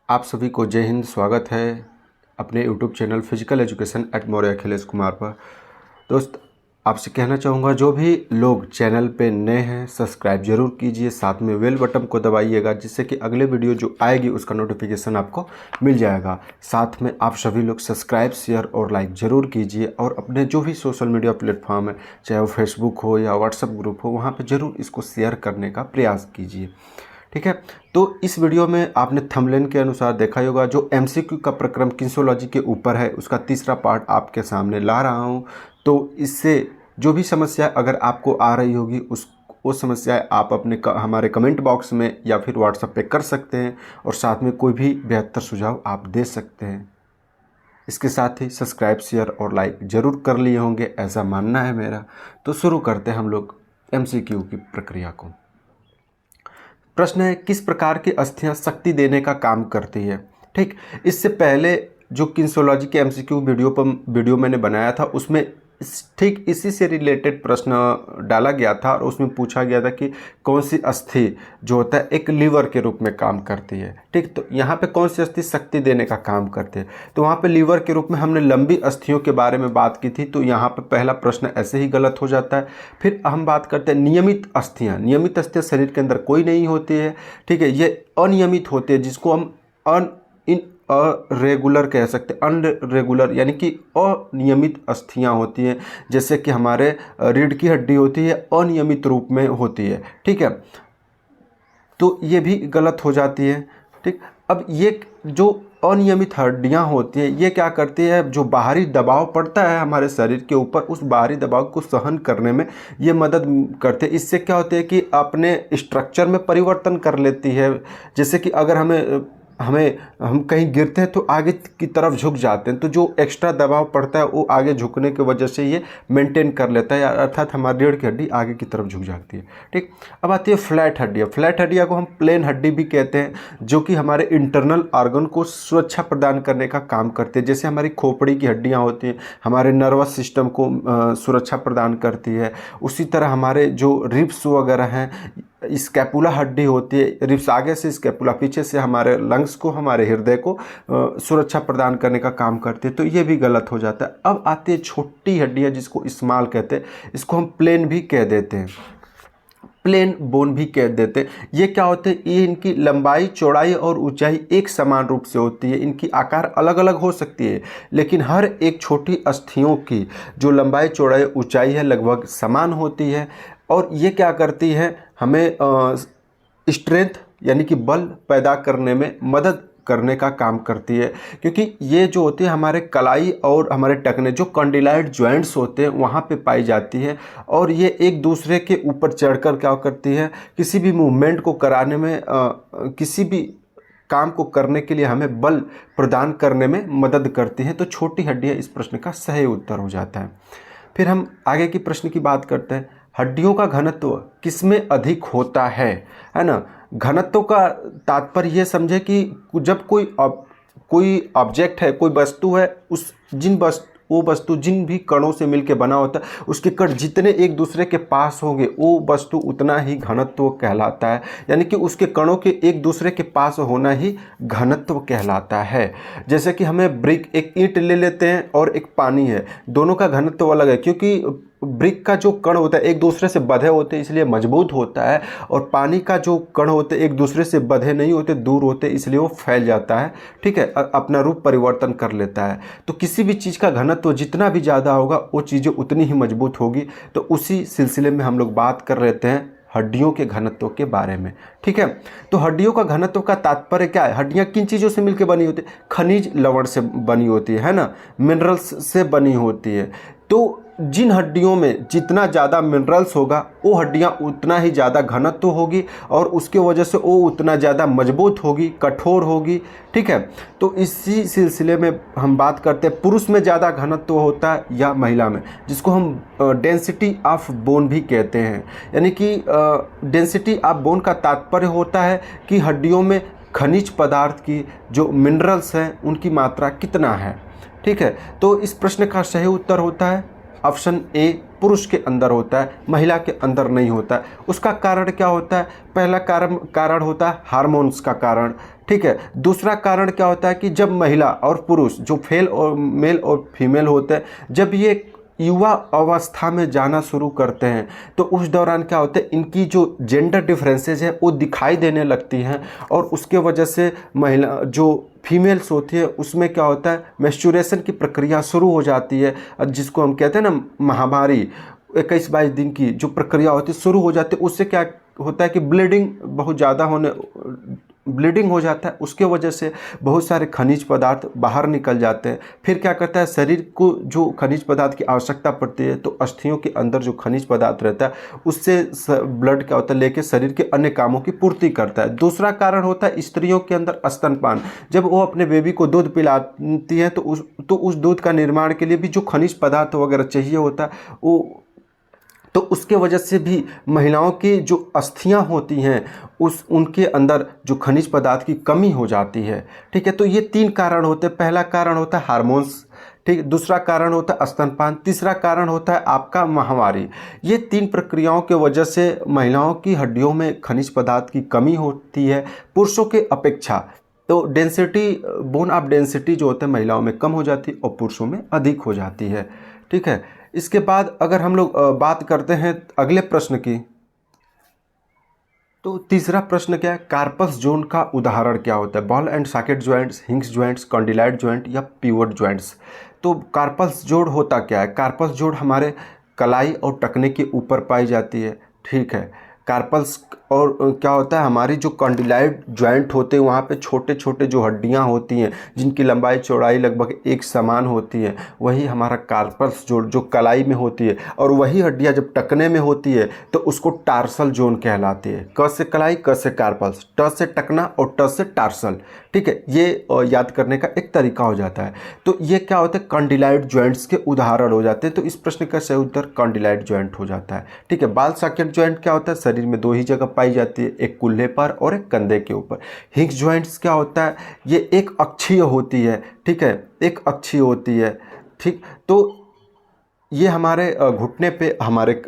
आप सभी को जय हिंद। स्वागत है अपने YouTube channel physical education at Maurya Akhilesh Kumar पर। दोस्त, आपसे कहना चाहूँगा, जो भी लोग चैनल पे नए हैं सब्सक्राइब जरूर कीजिए, साथ में बेल बटन को दबाइएगा, जिससे कि अगले वीडियो जो आएगी उसका नोटिफिकेशन आपको मिल जाएगा। साथ में आप सभी लोग सब्सक्राइब, शेयर और लाइक ज़रूर कीजिए, और अपने जो भी सोशल मीडिया प्लेटफॉर्म है, चाहे वो फेसबुक हो या व्हाट्सएप ग्रुप हो, वहाँ पर ज़रूर इसको शेयर करने का प्रयास कीजिए। ठीक है। तो इस वीडियो में आपने थंबनेल के अनुसार देखा होगा, जो एमसीक्यू का प्रक्रम किन्सोलॉजी के ऊपर है उसका तीसरा पार्ट आपके सामने ला रहा हूं। तो इससे जो भी समस्या अगर आपको आ रही होगी वो समस्याएं आप अपने हमारे कमेंट बॉक्स में या फिर व्हाट्सएप पे कर सकते हैं, और साथ में कोई भी बेहतर सुझाव आप दे सकते हैं। इसके साथ ही सब्सक्राइब, शेयर और लाइक ज़रूर कर लिए होंगे, ऐसा मानना है मेरा। तो शुरू करते हैं हम लोग एमसीक्यू की प्रक्रिया को। प्रश्न है, किस प्रकार की अस्थियां शक्ति देने का काम करती है। ठीक, इससे पहले जो किन्सोलॉजी के एमसीक्यू वीडियो मैंने बनाया था, उसमें ठीक इसी से रिलेटेड प्रश्न डाला गया था, और उसमें पूछा गया था कि कौन सी अस्थि जो होता है एक लीवर के रूप में काम करती है। ठीक, तो यहाँ पे कौन सी अस्थि शक्ति देने का काम करती है, तो वहाँ पे लीवर के रूप में हमने लंबी अस्थियों के बारे में बात की थी। तो यहाँ पे पहला प्रश्न ऐसे ही गलत हो जाता है। फिर हम बात करते हैं नियमित अस्थियाँ। नियमित अस्थियाँ शरीर के अंदर कोई नहीं होती है। ठीक है, ये अनियमित होती है, जिसको हम अरेगुलर कह सकते हैं। अनरेगुलर यानी कि अनियमित अस्थियां होती हैं, जैसे कि हमारे रीढ़ की हड्डी होती है, अनियमित रूप में होती है। ठीक है, तो ये भी गलत हो जाती है। ठीक, अब ये जो अनियमित हड्डियां होती हैं, ये क्या करती है, जो बाहरी दबाव पड़ता है हमारे शरीर के ऊपर, उस बाहरी दबाव को सहन करने में ये मदद करते हैं। इससे क्या होता है कि अपने स्ट्रक्चर में परिवर्तन कर लेती है। जैसे कि अगर हम कहीं गिरते हैं तो आगे की तरफ झुक जाते हैं, तो जो एक्स्ट्रा दबाव पड़ता है वो आगे झुकने की वजह से ये मेंटेन कर लेता है, अर्थात हमारी रीढ़ की हड्डी आगे की तरफ झुक जाती है। ठीक, अब आती है फ्लैट हड्डियाँ। फ्लैट हड्डियाँ को हम प्लेन हड्डी भी कहते हैं, जो कि हमारे इंटरनल ऑर्गन को सुरक्षा प्रदान करने का काम करते हैं। जैसे हमारी खोपड़ी की हड्डियाँ होती हैं, हमारे नर्वस सिस्टम को सुरक्षा प्रदान करती है। उसी तरह हमारे जो रिब्स वगैरह हैं, स्कैपुला हड्डी होती है, रिब्स आगे से, स्कैपुला पीछे से, हमारे लंग्स को, हमारे हृदय को सुरक्षा प्रदान करने का काम करती है। तो ये भी गलत हो जाता है। अब आती है छोटी हड्डियाँ, जिसको स्मॉल कहते हैं। इसको हम प्लेन भी कह देते हैं, प्लेन बोन भी कह देते हैं। ये क्या होते हैं, ये इनकी लंबाई, चौड़ाई और ऊंचाई एक समान रूप से होती है। इनकी आकार अलग अलग हो सकती है, लेकिन हर एक छोटी अस्थियों की जो लंबाई, चौड़ाई, ऊंचाई है लगभग समान होती है। और ये क्या करती है, हमें स्ट्रेंथ यानी कि बल पैदा करने में मदद करने का काम करती है। क्योंकि ये जो होती है हमारे कलाई और हमारे टखने, जो कंडिलाइड जॉइंट्स होते हैं, वहाँ पे पाई जाती है। और ये एक दूसरे के ऊपर चढ़कर क्या करती है, किसी भी मूवमेंट को कराने में, किसी भी काम को करने के लिए हमें बल प्रदान करने में मदद करती हैं। तो छोटी हड्डियाँ इस प्रश्न का सही उत्तर हो जाता है। फिर हम आगे की प्रश्न की बात करते हैं। हड्डियों का घनत्व किसमें अधिक होता है ना। घनत्व का तात्पर्य ये समझे कि जब कोई ऑब्जेक्ट है, कोई वस्तु है, वो वस्तु जिन भी कणों से मिलकर बना होता है, उसके कण जितने एक दूसरे के पास होंगे, वो वस्तु उतना ही घनत्व कहलाता है। यानी कि उसके कणों के एक दूसरे के पास होना ही घनत्व कहलाता है। जैसे कि हमें ब्रिक, एक ईंट ले लेते हैं और एक पानी है, दोनों का घनत्व अलग है। क्योंकि ब्रिक का जो कण होता है एक दूसरे से बंधे होते हैं, इसलिए मजबूत होता है, और पानी का जो कण होते हैं एक दूसरे से बंधे नहीं होते, दूर होते, इसलिए वो फैल जाता है। ठीक है, अपना रूप परिवर्तन कर लेता है। तो किसी भी चीज़ का घनत्व जितना भी ज़्यादा होगा, वो चीज़ें उतनी ही मजबूत होगी। तो उसी सिलसिले में हम लोग बात कर लेते हैं हड्डियों के घनत्व के बारे में। ठीक है, तो हड्डियों का घनत्व का तात्पर्य क्या है। हड्डियां किन चीज़ों से मिलकर बनी होती है, खनिज लवण से बनी होती है ना, मिनरल्स से बनी होती है। तो जिन हड्डियों में जितना ज़्यादा मिनरल्स होगा, वो हड्डियाँ उतना ही ज़्यादा घनत्व होगी, और उसके वजह से वो उतना ज़्यादा मजबूत होगी, कठोर होगी। ठीक है, तो इसी सिलसिले में हम बात करते हैं पुरुष में ज़्यादा घनत्व होता है या महिला में, जिसको हम डेंसिटी ऑफ बोन भी कहते हैं। यानी कि डेंसिटी ऑफ बोन का तात्पर्य होता है कि हड्डियों में खनिज पदार्थ की जो मिनरल्स हैं उनकी मात्रा कितना है। ठीक है, तो इस प्रश्न का सही उत्तर होता है ऑप्शन ए, पुरुष के अंदर होता है, महिला के अंदर नहीं होता है। उसका कारण क्या होता है, पहला कारण होता है हार्मोन्स का कारण। ठीक है। दूसरा कारण क्या होता है कि जब महिला और पुरुष जो मेल और फीमेल होते हैं, जब ये युवा अवस्था में जाना शुरू करते हैं तो उस दौरान क्या होता है, इनकी जो जेंडर डिफरेंसेस है वो दिखाई देने लगती हैं, और उसके वजह से महिला जो फीमेल्स होती है उसमें क्या होता है, मेंस्ट्रुएशन की प्रक्रिया शुरू हो जाती है, जिसको हम कहते हैं ना महामारी, 21-22 दिन की जो प्रक्रिया होती है शुरू हो जाती है। उससे क्या होता है कि ब्लीडिंग हो जाता है, उसके वजह से बहुत सारे खनिज पदार्थ बाहर निकल जाते हैं। फिर क्या करता है, शरीर को जो खनिज पदार्थ की आवश्यकता पड़ती है तो अस्थियों के अंदर जो खनिज पदार्थ रहता है उससे ब्लड क्या होता है लेके शरीर के अन्य कामों की पूर्ति करता है। दूसरा कारण होता है स्त्रियों के अंदर स्तनपान। जब वो अपने बेबी को दूध पिलाती हैं तो उस दूध का निर्माण के लिए भी जो खनिज पदार्थ वगैरह चाहिए होता है वो, तो उसके वजह से भी महिलाओं की जो अस्थियां होती हैं उनके अंदर जो खनिज पदार्थ की कमी हो जाती है। ठीक है, तो ये 3 कारण होते हैं। पहला कारण होता है हार्मोन्स, ठीक, दूसरा कारण होता है स्तनपान, तीसरा कारण होता है आपका माहवारी। ये 3 प्रक्रियाओं के वजह से महिलाओं की हड्डियों में खनिज पदार्थ की कमी होती है पुरुषों के अपेक्षा। तो बोन ऑफ डेंसिटी जो होता है महिलाओं में कम हो जाती है और पुरुषों में अधिक हो जाती है। ठीक है, इसके बाद अगर हम लोग बात करते हैं अगले प्रश्न की, तो तीसरा प्रश्न क्या है, कार्पस जोन का उदाहरण क्या होता है? Ball and socket joints, hinges joints, condyloid joint या पिवट ज्वाइंट्स। तो कार्पस जोड़ होता क्या है? कार्पस जोड़ हमारे कलाई और टखने के ऊपर पाई जाती है। ठीक है, कार्पल्स और क्या होता है, हमारी जो कॉन्डिलाइट ज्वाइंट होते हैं वहाँ पे छोटे छोटे जो हड्डियाँ होती हैं जिनकी लंबाई चौड़ाई लगभग एक समान होती है, वही हमारा कार्पल्स जोड़ जो कलाई में होती है। और वही हड्डियाँ जब टखने में होती है तो उसको टार्सल जोन कहलाती है। क से कलाई, क से कार्पल्स, ट से टखना और ट से टार्सल। ठीक है, ये याद करने का एक तरीका हो जाता है। तो ये क्या होता है, कॉन्डिलाइट ज्वाइंट्स के उदाहरण हो जाते हैं। तो इस प्रश्न का सही उत्तर कॉन्डिलाइट ज्वाइंट हो जाता है। ठीक है, बाल सॉकेट ज्वाइंट क्या होता है, शरीर में 2 ही जगह पाई जाती है, एक कुल्हे पर और एक कंधे के ऊपर। हिंग्स ज्वाइंट्स क्या होता है, ये एक अक्षीय होती है। ठीक है, एक अक्षीय होती है। ठीक, तो ये हमारे घुटने पे, हमारे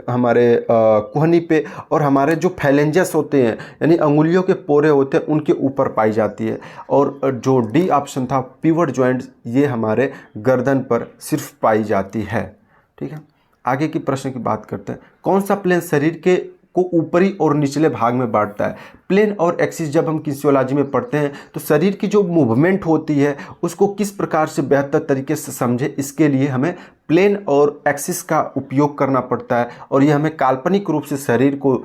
कुहनी पे और हमारे जो फैलेंजस होते हैं यानी अंगुलियों के पोरे होते हैं उनके ऊपर पाई जाती है। और जो डी ऑप्शन था पिवट ज्वाइंट्स, ये हमारे गर्दन पर सिर्फ पाई जाती है। ठीक है, आगे की प्रश्न की बात करते हैं। कौन सा प्लेन शरीर को ऊपरी और निचले भाग में बांटता है? प्लेन और एक्सिस जब हम किन्सियोलॉजी में पढ़ते हैं तो शरीर की जो मूवमेंट होती है उसको किस प्रकार से बेहतर तरीके से समझे, इसके लिए हमें प्लेन और एक्सिस का उपयोग करना पड़ता है। और यह हमें काल्पनिक रूप से शरीर को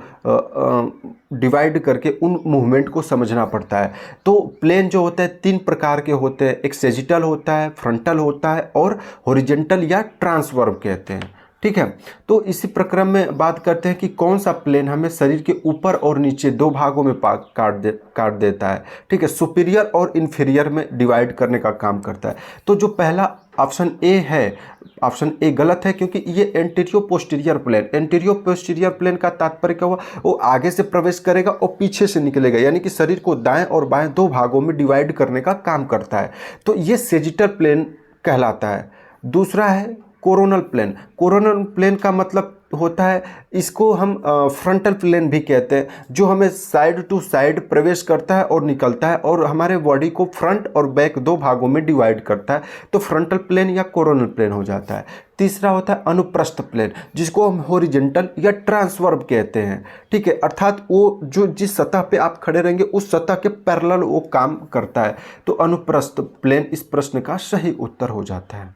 डिवाइड करके उन मूवमेंट को समझना पड़ता है। तो प्लेन जो होता है 3 प्रकार के होते हैं, एक सेजिटल होता है, फ्रंटल होता है और हॉरिजॉन्टल या ट्रांसवर्स कहते हैं। ठीक है, तो इसी प्रक्रम में बात करते हैं कि कौन सा प्लेन हमें शरीर के ऊपर और नीचे 2 भागों में काट देता है। ठीक है, सुपीरियर और इन्फीरियर में डिवाइड करने का काम करता है। तो जो पहला ऑप्शन ए है, ऑप्शन ए गलत है, क्योंकि ये एंटीरियो पोस्टीरियर प्लेन का तात्पर्य क्या हुआ, वो आगे से प्रवेश करेगा और पीछे से निकलेगा, यानी कि शरीर को दाएं और बाएं 2 भागों में डिवाइड करने का काम करता है। तो ये सेजिटल प्लेन कहलाता है। दूसरा है कोरोनल प्लेन का मतलब होता है, इसको हम फ्रंटल प्लेन भी कहते हैं, जो हमें साइड टू साइड प्रवेश करता है और निकलता है और हमारे बॉडी को फ्रंट और बैक 2 भागों में डिवाइड करता है। तो फ्रंटल प्लेन या कोरोनल प्लेन हो जाता है। तीसरा होता है अनुप्रस्थ प्लेन, जिसको हम हॉरिजॉन्टल या ट्रांसवर्स कहते हैं। ठीक है, अर्थात वो जो जिस सतह पे आप खड़े रहेंगे उस सतह के पैरेलल वो काम करता है। तो अनुप्रस्थ प्लेन इस प्रश्न का सही उत्तर हो जाता है।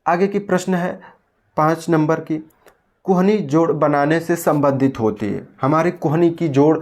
आगे की प्रश्न है 5 नंबर की, कुहनी जोड़ बनाने से संबंधित होती है। हमारी कुहनी की जोड़,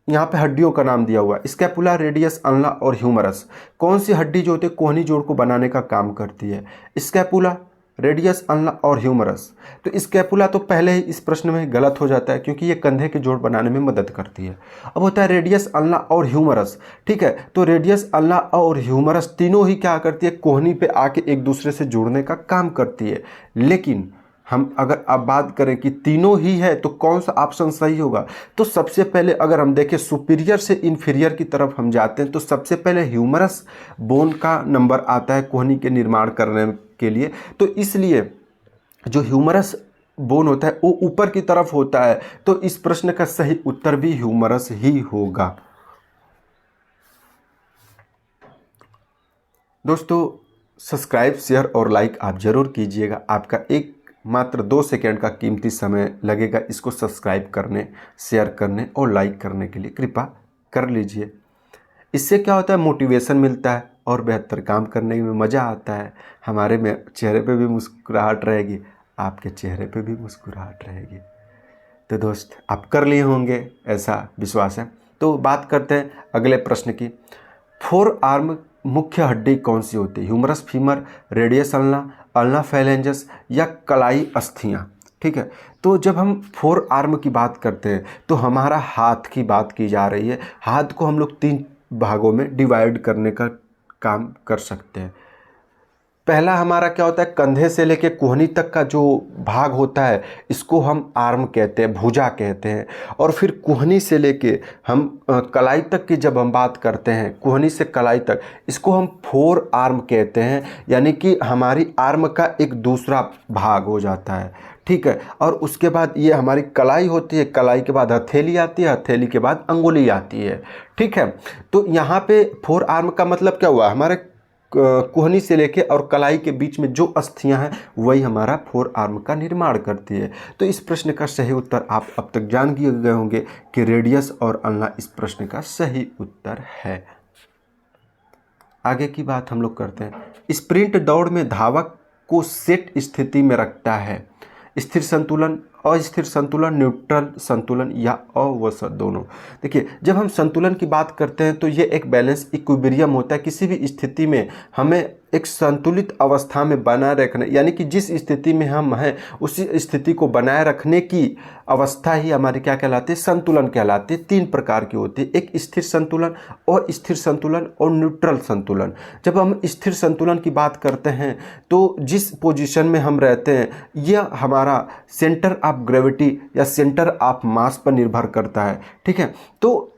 यहाँ पे हड्डियों का नाम दिया हुआ है, स्कैपुला, रेडियस, अल्ना और ह्यूमरस। कौन सी हड्डी जो होती है कोहनी जोड़ को बनाने का काम करती है? स्कैपुला, रेडियस, अल्ना और ह्यूमरस। तो स्कैपुला तो पहले ही इस प्रश्न में गलत हो जाता है, क्योंकि ये कंधे के जोड़ बनाने में मदद करती है। अब होता है रेडियस, अल्ना और ह्यूमरस। ठीक है, तो रेडियस, अल्ना और ह्यूमरस तीनों ही क्या करती है, कोहनी पे आके एक दूसरे से जुड़ने का काम करती है। लेकिन हम अगर अब बात करें कि तीनों ही है तो कौन सा ऑप्शन सही होगा, तो सबसे पहले अगर हम देखें सुपीरियर से इन्फीरियर की तरफ हम जाते हैं तो सबसे पहले ह्यूमरस बोन का नंबर आता है कोहनी के निर्माण करने के लिए। तो इसलिए जो ह्यूमरस बोन होता है वो ऊपर की तरफ होता है, तो इस प्रश्न का सही उत्तर भी ह्यूमरस ही होगा। दोस्तों सब्सक्राइब, शेयर और लाइक आप ज़रूर कीजिएगा। आपका एक मात्र 2 सेकंड का कीमती समय लगेगा इसको सब्सक्राइब करने, शेयर करने और लाइक करने के लिए, कृपा कर लीजिए। इससे क्या होता है, मोटिवेशन मिलता है और बेहतर काम करने में मज़ा आता है। हमारे में चेहरे पे भी मुस्कुराहट रहेगी, आपके चेहरे पे भी मुस्कुराहट रहेगी। तो दोस्त आप कर लिए होंगे, ऐसा विश्वास है। तो बात करते हैं अगले प्रश्न की। 4 आर्म मुख्य हड्डी कौन सी होती है? Humerus femur, radius ulna, ulna phalanges या कलाई अस्थियाँ। ठीक है, तो जब हम 4 आर्म की बात करते हैं तो हमारा हाथ की बात की जा रही है। हाथ को हम लोग 3 भागों में डिवाइड करने का काम कर सकते हैं। पहला हमारा क्या होता है, कंधे से लेके कोहनी तक का जो भाग होता है इसको हम आर्म कहते हैं, भुजा कहते हैं। और फिर कोहनी से लेके हम कलाई तक की जब हम बात करते हैं, कोहनी से कलाई तक, इसको हम 4 आर्म कहते हैं। यानी कि हमारी आर्म का एक दूसरा भाग हो जाता है। ठीक है, और उसके बाद ये हमारी कलाई होती है, कलाई के बाद हथेली आती है, हथेली के बाद अंगुली आती है। ठीक है, तो यहाँ पे 4 आर्म का मतलब क्या हुआ, हमारे कोहनी से लेके और कलाई के बीच में जो अस्थियां हैं वही हमारा 4 आर्म का निर्माण करती है। तो इस प्रश्न का सही उत्तर आप अब तक जान गए होंगे कि रेडियस और अल्ना इस प्रश्न का सही उत्तर है। आगे की बात हम लोग करते हैं। स्प्रिंट दौड़ में धावक को सेट स्थिति में रखता है स्थिर संतुलन, अस्थिर संतुलन, न्यूट्रल संतुलन या अवसर दोनों। देखिए, जब हम संतुलन की बात करते हैं तो ये एक बैलेंस इक्विलिब्रियम होता है। किसी भी स्थिति में हमें एक संतुलित अवस्था में बनाए रखना, यानी कि जिस स्थिति में हम हैं उसी स्थिति को बनाए रखने की अवस्था ही हमारी क्या कहलाती है, संतुलन कहलाती है। 3 प्रकार की होती है, एक स्थिर संतुलन, अस्थिर संतुलन और न्यूट्रल संतुलन। जब हम स्थिर संतुलन की बात करते हैं तो जिस पोजीशन में हम रहते हैं यह हमारा सेंटर ऑफ ग्रेविटी या सेंटर ऑफ मास पर निर्भर करता है। ठीक है, तो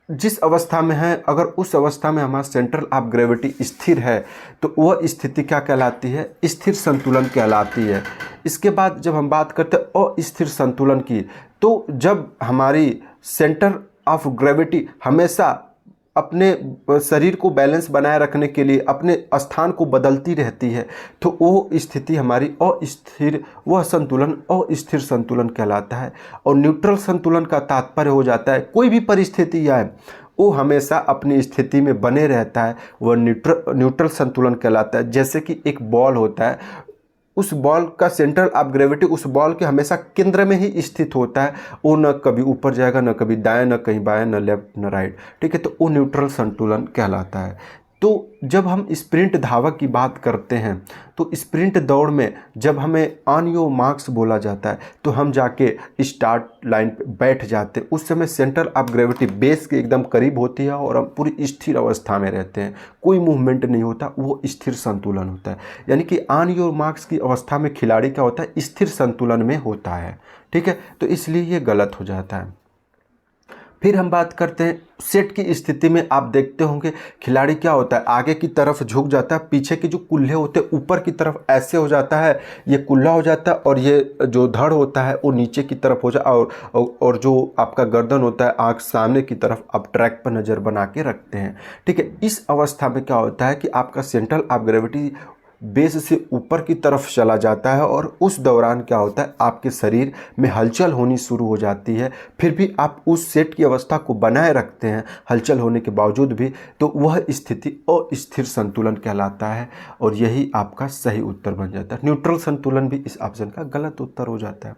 जिस अवस्था में है, अगर उस अवस्था में हमारा सेंट्रल ऑफ ग्रेविटी स्थिर है तो वह स्थिति क्या कहलाती है, स्थिर संतुलन कहलाती है। इसके बाद जब हम बात करते हैं अस्थिर संतुलन की, तो जब हमारी सेंटर ऑफ ग्रेविटी हमेशा अपने शरीर को बैलेंस बनाए रखने के लिए अपने स्थान को बदलती रहती है तो वो स्थिति हमारी अस्थिर, वह संतुलन अस्थिर संतुलन कहलाता है। और न्यूट्रल संतुलन का तात्पर्य हो जाता है कोई भी परिस्थिति आए वो हमेशा अपनी स्थिति में बने रहता है, वह न्यूट्रल संतुलन कहलाता है। जैसे कि एक बॉल होता है, उस बॉल का सेंटर ऑफ ग्रेविटी उस बॉल के हमेशा केंद्र में ही स्थित होता है, वो न कभी ऊपर जाएगा, न कभी दाएं, न कहीं बाएं, न लेफ्ट न राइट। ठीक है, तो वो न्यूट्रल संतुलन कहलाता है। तो जब हम स्प्रिंट धावक की बात करते हैं तो स्प्रिंट दौड़ में जब हमें ऑन योर मार्क्स बोला जाता है तो हम जाके स्टार्ट लाइन पे बैठ जाते हैं। उस समय सेंटर ऑफ ग्रेविटी बेस के एकदम करीब होती है और हम पूरी स्थिर अवस्था में रहते हैं, कोई मूवमेंट नहीं होता, वो स्थिर संतुलन होता है। यानी कि ऑन योर मार्क्स की अवस्था में खिलाड़ी क्या होता है, स्थिर संतुलन में होता है। ठीक है, तो इसलिए ये गलत हो जाता है। फिर हम बात करते हैं सेट की स्थिति में। आप देखते होंगे खिलाड़ी क्या होता है, आगे की तरफ झुक जाता है, पीछे के जो कुल्हे होते हैं ऊपर की तरफ ऐसे हो जाता है, ये कुल्ला हो जाता है, और ये जो धड़ होता है वो नीचे की तरफ हो जाए, और जो आपका गर्दन होता है आँख सामने की तरफ आप ट्रैक पर नज़र बना के रखते हैं। ठीक है, इस अवस्था में क्या होता है कि आपका सेंट्रल ऑफ ग्रेविटी बेस से ऊपर की तरफ चला जाता है और उस दौरान क्या होता है, आपके शरीर में हलचल होनी शुरू हो जाती है। फिर भी आप उस सेट की अवस्था को बनाए रखते हैं हलचल होने के बावजूद भी, तो वह स्थिति अस्थिर संतुलन कहलाता है और यही आपका सही उत्तर बन जाता है। न्यूट्रल संतुलन भी इस ऑप्शन का गलत उत्तर हो जाता है।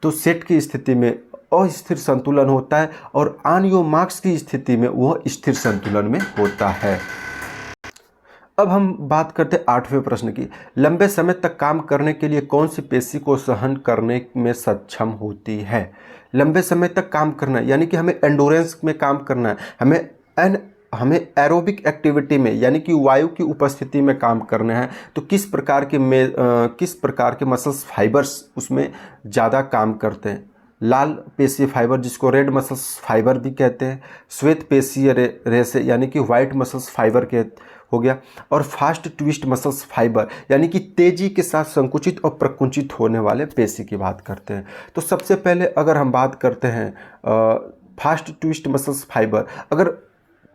तो सेट की स्थिति में अस्थिर संतुलन होता है और ऑन योर मार्क्स की स्थिति में वह स्थिर संतुलन में होता है। अब हम बात करते हैं 8वें प्रश्न की। लंबे समय तक काम करने के लिए कौन सी पेशी को सहन करने में सक्षम होती है? लंबे समय तक काम करना यानी कि हमें एंडोरेंस में काम करना है, हमें एरोबिक एक्टिविटी में यानी कि वायु की उपस्थिति में काम करना है। तो किस प्रकार के मसल्स फाइबर्स उसमें ज़्यादा काम करते हैं? लाल पेशीय फाइबर जिसको रेड मसल्स फाइबर भी कहते हैं, श्वेत पेशीय रेशे यानी कि वाइट मसल्स फाइबर के हो गया, और फास्ट ट्विस्ट मसल्स फाइबर यानी कि तेजी के साथ संकुचित और प्रकुंचित होने वाले पेशी की बात करते हैं। तो सबसे पहले अगर हम बात करते हैं फास्ट ट्विस्ट मसल्स फाइबर, अगर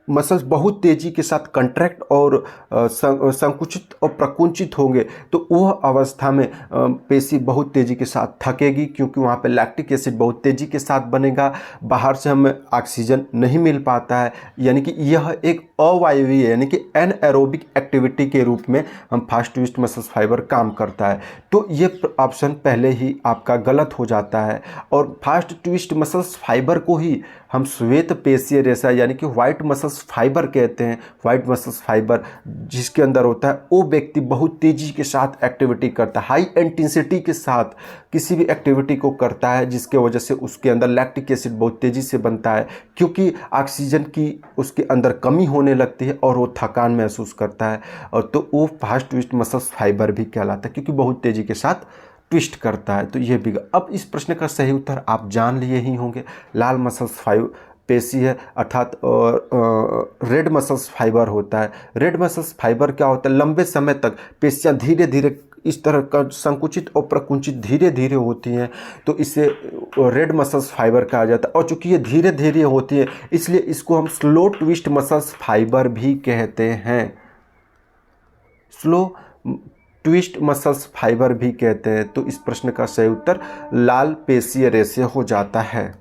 मसल्स बहुत तेज़ी के साथ कंट्रैक्ट और संकुचित और प्रकुंचित होंगे तो वह अवस्था में पेशी बहुत तेज़ी के साथ थकेगी, क्योंकि वहाँ पे लैक्टिक एसिड बहुत तेज़ी के साथ बनेगा, बाहर से हमें ऑक्सीजन नहीं मिल पाता है, यानी कि यह एक अवायवीय यानी कि एनएरोबिक एक्टिविटी के रूप में हम फास्ट ट्विस्ट मसल्स फाइबर काम करता है। तो ये ऑप्शन पहले ही आपका गलत हो जाता है। और फास्ट ट्विस्ट मसल्स फाइबर को ही हम श्वेत पेशीय रेशा यानी कि व्हाइट मसल्स फाइबर कहते हैं। व्हाइट मसल्स फाइबर जिसके अंदर होता है वो व्यक्ति बहुत तेज़ी के साथ एक्टिविटी करता है, हाई इंटेंसिटी के साथ किसी भी एक्टिविटी को करता है, जिसके वजह से उसके अंदर लैक्टिक एसिड बहुत तेज़ी से बनता है, क्योंकि ऑक्सीजन की उसके अंदर कमी होने लगती है और वो थकान महसूस करता है। और तो वो फास्ट ट्विस्ट मसल्स फाइबर भी कहलाता है, क्योंकि बहुत तेज़ी के साथ ट्विस्ट करता है। तो ये भी अब इस प्रश्न का सही उत्तर आप जान लिए ही होंगे, लाल मसल्स फाइबर पेशी है, अर्थात रेड मसल्स फाइबर होता है। रेड मसल्स फाइबर क्या होता है, लंबे समय तक पेशियाँ धीरे धीरे इस तरह का संकुचित और प्रकुंचित धीरे धीरे होती हैं, तो इसे रेड मसल्स फाइबर कहा जाता है। और चूंकि ये धीरे धीरे होती है इसलिए इसको हम स्लो ट्विस्ट मसल्स फाइबर भी कहते हैं, स्लो ट्विस्ट मसल्स फाइबर भी कहते हैं। तो इस प्रश्न का सही उत्तर लाल पेशीय रेशे हो जाता है।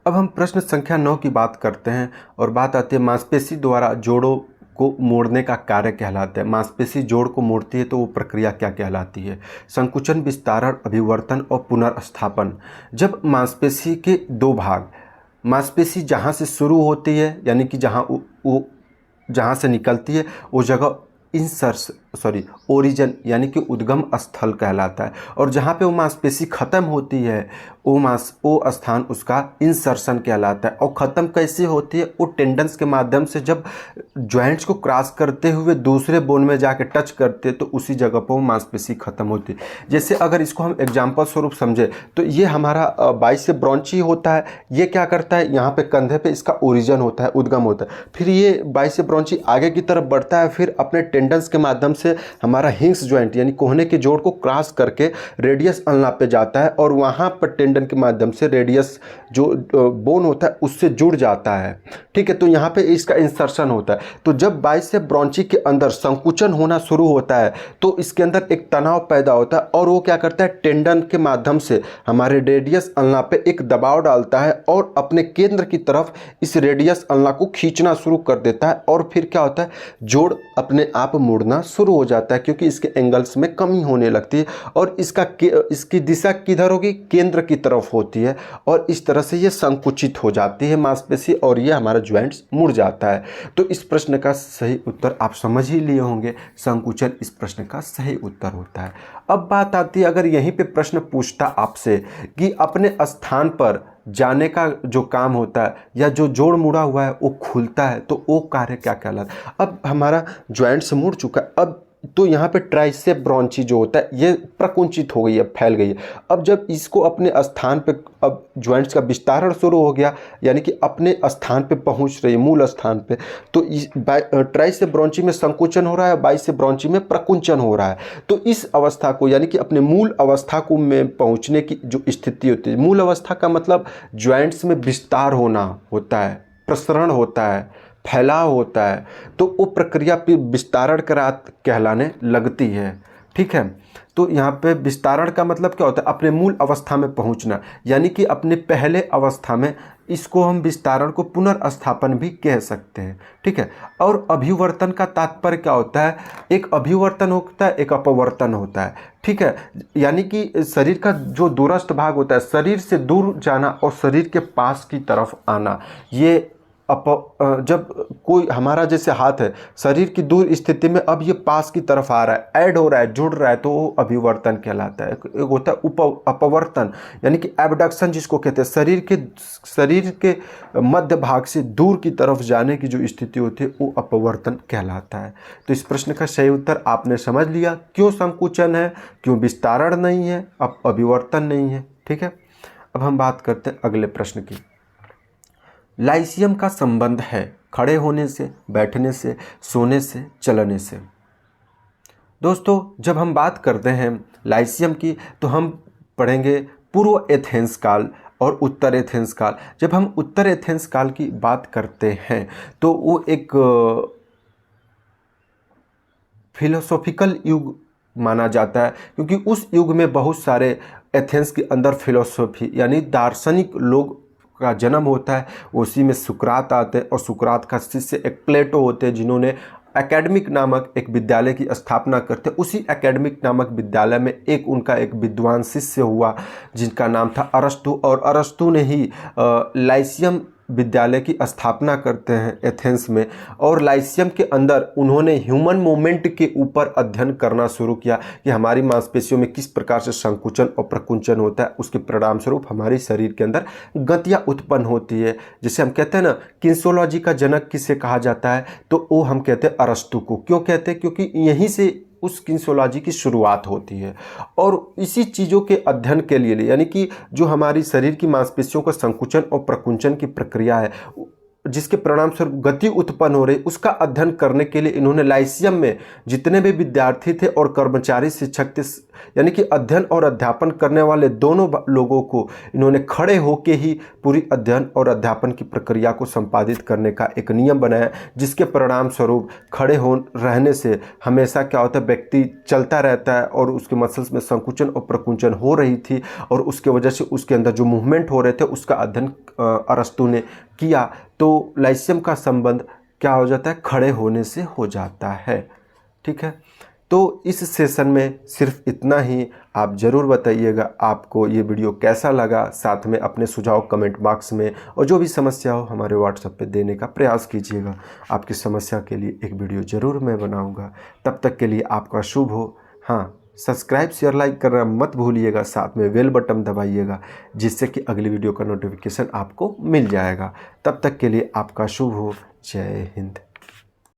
अब हम प्रश्न संख्या 9 की बात करते हैं और बात आती है मांसपेशी द्वारा जोड़ों को मोड़ने का कार्य कहलाता है। मांसपेशी जोड़ को मोड़ती है तो वो प्रक्रिया क्या कहलाती है? संकुचन, विस्तारण, अभिवर्तन और पुनर्स्थापन। जब मांसपेशी के दो भाग, मांसपेशी जहाँ से शुरू होती है यानी कि जहाँ से निकलती है वो जगह ओरिजिन यानी कि उद्गम स्थल कहलाता है, और जहाँ पे वो मांसपेशी खत्म होती है वो स्थान उसका इंसर्शन कहलाता है। और ख़त्म कैसे होती है? वो टेंडन्स के माध्यम से जब जॉइंट्स को क्रॉस करते हुए दूसरे बोन में जाके टच करते तो उसी जगह पर वो मांसपेशी खत्म होती है। जैसे अगर इसको हम एग्जाम्पल स्वरूप समझे तो ये हमारा बाइसेप्स ब्रॉन्ची होता है, ये क्या करता है, यहाँ पे कंधे पे इसका ओरिजिन होता है, उद्गम होता है, फिर ये बाइसेप्स ब्रॉन्ची आगे की तरफ बढ़ता है, फिर अपने टेंडन्स के माध्यम से हमारा हिंग्स जॉइंट यानी कोहने के जोड़ को क्रॉस करके रेडियस अल्ना पे जाता है, और वहाँ पर टेंडन के माध्यम से रेडियस जो बोन होता है उससे जुड़ जाता है। ठीक है, तो यहाँ पे इसका इंसर्शन होता है। तो जब बाइसेप्स ब्रॉन्ची के अंदर संकुचन होना शुरू होता है तो इसके अंदर एक तनाव पैदा होता है, और वो क्या करता है, टेंडन के माध्यम से हमारे रेडियस अल्ना पे एक दबाव डालता है और अपने केंद्र की तरफ इस रेडियस अल्ना को खींचना शुरू कर देता है, और फिर क्या होता है, जोड़ अपने आप मुड़ना शुरू हो जाता है, क्योंकि इसके एंगल्स में कमी होने लगती है और इसकी दिशा किधर होगी, केंद्र की तरफ होती है, और इस तरह से ये संकुचित हो जाती है मांसपेशी और ये हमारा जॉइंट्स मुड़ जाता है। तो इस प्रश्न का सही उत्तर आप समझ ही लिए होंगे, संकुचन इस प्रश्न का सही उत्तर होता है। अब बात आती है, अगर यहीं पे प्रश्न पूछता आपसे कि अपने स्थान पर जाने का जो काम होता है या जो जोड़ मुड़ा हुआ है वो खुलता है तो वो कार्य क्या कहलाता है? अब हमारा जॉइंट्स मुड़ चुका है, अब तो यहाँ पे ट्राइसेप ब्रॉन्ची जो होता है ये प्रकुंचित हो गई है, फैल गई है। अब जब इसको अपने स्थान पे, अब जॉइंट्स का विस्तारण शुरू हो गया यानी कि अपने स्थान पे पहुँच रही है, मूल स्थान पे, तो ट्राइसेप ब्रॉन्ची में संकुचन हो रहा है, बाइसेप ब्रॉन्ची में प्रकुंचन हो रहा है। तो इस अवस्था को यानी कि अपने मूल अवस्था को में पहुँचने की जो स्थिति होती है, मूल अवस्था का मतलब जॉइंट्स में विस्तार होना होता है, प्रसरण होता है, फैलाव होता है, तो वो प्रक्रिया पे विस्तारण कहलाने लगती है। ठीक है, तो यहाँ पे विस्तारण का मतलब क्या होता है, अपने मूल अवस्था में पहुँचना, यानी कि अपने पहले अवस्था में, इसको हम विस्तारण को पुनर्स्थापन भी कह सकते हैं। ठीक है, और अभिवर्तन का तात्पर्य क्या होता है, एक अभिवर्तन होता है, एक अपवर्तन होता है। ठीक है, यानी कि शरीर का जो दूरस्थ भाग होता है, शरीर से दूर जाना और शरीर के पास की तरफ आना, ये जब कोई हमारा जैसे हाथ है शरीर की दूर स्थिति में अब ये पास की तरफ आ रहा है, ऐड हो रहा है, जुड़ रहा है, तो वो अभिवर्तन कहलाता है। एक होता है अपवर्तन यानी कि एबडक्शन जिसको कहते हैं, शरीर के मध्य भाग से दूर की तरफ जाने की जो स्थिति होती है वो अपवर्तन कहलाता है। तो इस प्रश्न का सही उत्तर आपने समझ लिया, क्यों संकुचन है, क्यों विस्तारण नहीं है, अब अभिवर्तन नहीं है। ठीक है, अब हम बात करते हैं अगले प्रश्न की। लाइसियम का संबंध है खड़े होने से, बैठने से, सोने से, चलने से। दोस्तों, जब हम बात करते हैं लाइसियम की तो हम पढ़ेंगे पूर्व एथेंस काल, और उत्तर एथेंस काल। जब हम उत्तर एथेंस काल की बात करते हैं तो वो एक फिलोसॉफिकल युग माना जाता है, क्योंकि उस युग में बहुत सारे एथेंस के अंदर फिलोसॉफी यानी दार्शनिक लोग का जन्म होता है। उसी में सुकरात आते हैं और सुकरात का शिष्य एक प्लेटो होते हैं, जिन्होंने एकेडमिक नामक एक विद्यालय की स्थापना करते। उसी एकेडमिक नामक विद्यालय में उनका एक विद्वान शिष्य हुआ जिनका नाम था अरस्तु, और अरस्तु ने ही लाइसियम विद्यालय की स्थापना करते हैं एथेंस में। और लाइसियम के अंदर उन्होंने ह्यूमन मूवमेंट के ऊपर अध्ययन करना शुरू किया कि हमारी मांसपेशियों में किस प्रकार से संकुचन और प्रकुंचन होता है, उसके परिणाम स्वरूप हमारे शरीर के अंदर गतियाँ उत्पन्न होती है। जैसे हम कहते हैं ना, किन्सोलॉजी का जनक किसे कहा जाता है, तो वो हम कहते हैं अरस्तु को। क्यों कहते हैं? क्योंकि यहीं से उस किन्सोलॉजी की शुरुआत होती है। और इसी चीज़ों के अध्ययन के लिए यानी कि जो हमारी शरीर की मांसपेशियों का संकुचन और प्रकुंचन की प्रक्रिया है, जिसके परिणाम स्वरूप गति उत्पन्न हो रही, उसका अध्ययन करने के लिए इन्होंने लाइसियम में जितने भी विद्यार्थी थे और कर्मचारी शिक्षक थे, यानी कि अध्ययन और अध्यापन करने वाले दोनों लोगों को इन्होंने खड़े होके ही पूरी अध्ययन और अध्यापन की प्रक्रिया को संपादित करने का एक नियम बनाया, जिसके परिणाम स्वरूप खड़े हो रहने से हमेशा क्या होता है, व्यक्ति चलता रहता है और उसके मसल्स में संकुचन और प्रकुंचन हो रही थी, और उसके वजह से उसके अंदर जो मूवमेंट हो रहे थे उसका अध्ययन अरस्तु ने किया। तो लाइसियम का संबंध क्या हो जाता है, खड़े होने से हो जाता है। ठीक है, तो इस सेशन में सिर्फ इतना ही। आप ज़रूर बताइएगा आपको ये वीडियो कैसा लगा, साथ में अपने सुझाव कमेंट बॉक्स में, और जो भी समस्या हो हमारे व्हाट्सएप पे देने का प्रयास कीजिएगा। आपकी समस्या के लिए एक वीडियो ज़रूर मैं बनाऊंगा। तब तक के लिए आपका शुभ हो। हाँ, सब्सक्राइब शेयर लाइक करना मत भूलिएगा, साथ में बेल बटन दबाइएगा, जिससे कि अगली वीडियो का नोटिफिकेशन आपको मिल जाएगा। तब तक के लिए आपका शुभ हो। जय हिंद।